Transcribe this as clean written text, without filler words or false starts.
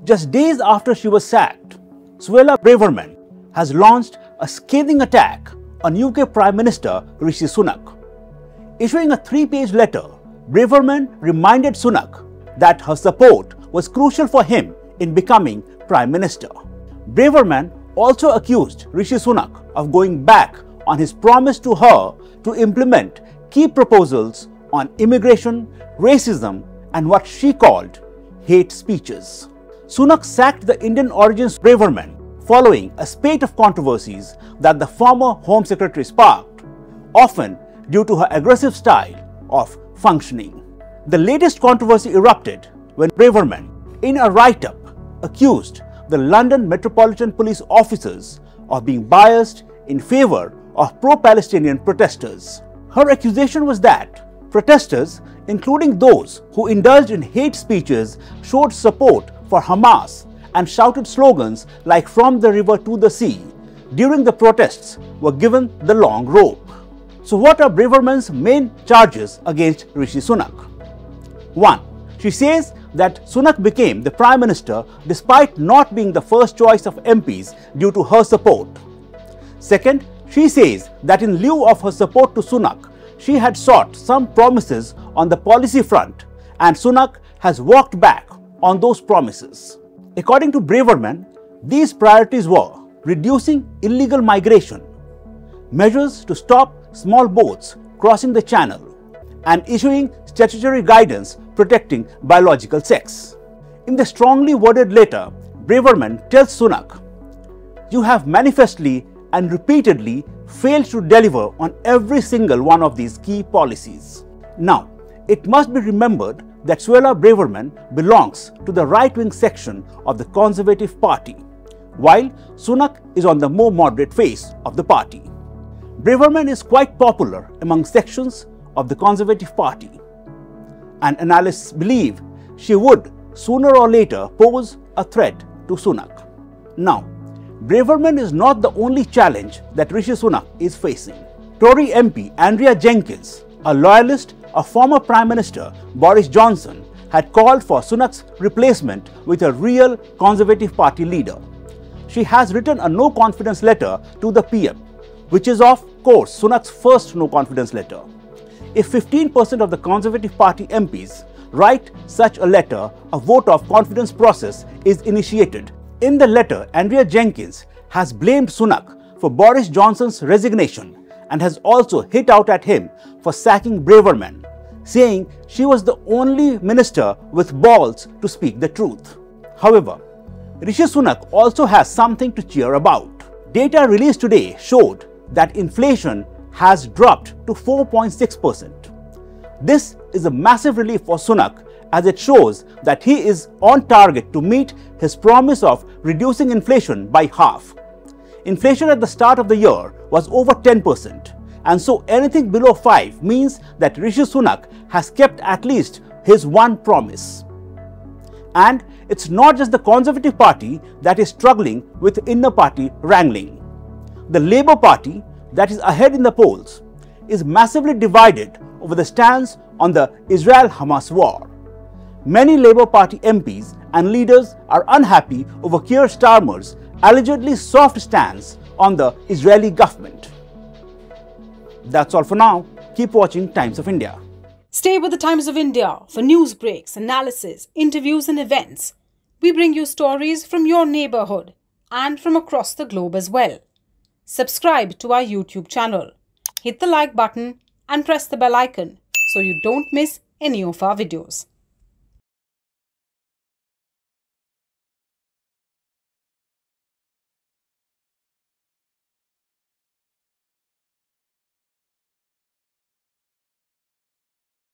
Just days after she was sacked, Suella Braverman has launched a scathing attack on UK Prime Minister Rishi Sunak. Issuing a 3-page letter, Braverman reminded Sunak that her support was crucial for him in becoming Prime Minister. Braverman also accused Rishi Sunak of going back on his promise to her to implement key proposals on immigration, racism, and what she called hate speeches. Sunak sacked the Indian origins Braverman following a spate of controversies that the former Home Secretary sparked, often due to her aggressive style of functioning. The latest controversy erupted when Braverman, in a write-up, accused the London Metropolitan Police officers of being biased in favour of pro-Palestinian protesters. Her accusation was that protesters, including those who indulged in hate speeches, showed support for Hamas and shouted slogans like "From the river to the sea" during the protests were given the long rope. So what are Braverman's main charges against Rishi Sunak? 1. She says that Sunak became the Prime Minister despite not being the first choice of MPs due to her support. Second, she says that in lieu of her support to Sunak, she had sought some promises on the policy front and Sunak has walked back on those promises. According to Braverman, these priorities were reducing illegal migration, measures to stop small boats crossing the channel, and issuing statutory guidance protecting biological sex. In the strongly worded letter, Braverman tells Sunak, "You have manifestly and repeatedly failed to deliver on every single one of these key policies." Now, it must be remembered that Suella Braverman belongs to the right-wing section of the Conservative Party, while Sunak is on the more moderate face of the party. Braverman is quite popular among sections of the Conservative Party, and analysts believe she would sooner or later pose a threat to Sunak. Now, Braverman is not the only challenge that Rishi Sunak is facing. Tory MP Andrea Jenkyns, a loyalist of former Prime Minister Boris Johnson, had called for Sunak's replacement with a real Conservative Party leader. She has written a no-confidence letter to the PM, which is of course Sunak's first no-confidence letter. If 15% of the Conservative Party MPs write such a letter, a vote of confidence process is initiated. In the letter, Andrea Jenkyns has blamed Sunak for Boris Johnson's resignation and has also hit out at him for sacking Braverman, saying she was the only minister with balls to speak the truth. However, Rishi Sunak also has something to cheer about. Data released today showed that inflation has dropped to 4.6%. This is a massive relief for Sunak, as it shows that he is on target to meet his promise of reducing inflation by half. Inflation at the start of the year was over 10%, and so anything below 5 means that Rishi Sunak has kept at least his one promise. And it's not just the Conservative Party that is struggling with inner party wrangling. The Labour Party, that is ahead in the polls, is massively divided over the stance on the Israel-Hamas war. Many Labour Party MPs and leaders are unhappy over Keir Starmer's allegedly soft stance on the Israeli government. That's all for now. Keep watching Times of India. Stay with the Times of India for news breaks, analysis, interviews and events. We bring you stories from your neighbourhood and from across the globe as well. Subscribe to our YouTube channel. Hit the like button and press the bell icon so you don't miss any of our videos.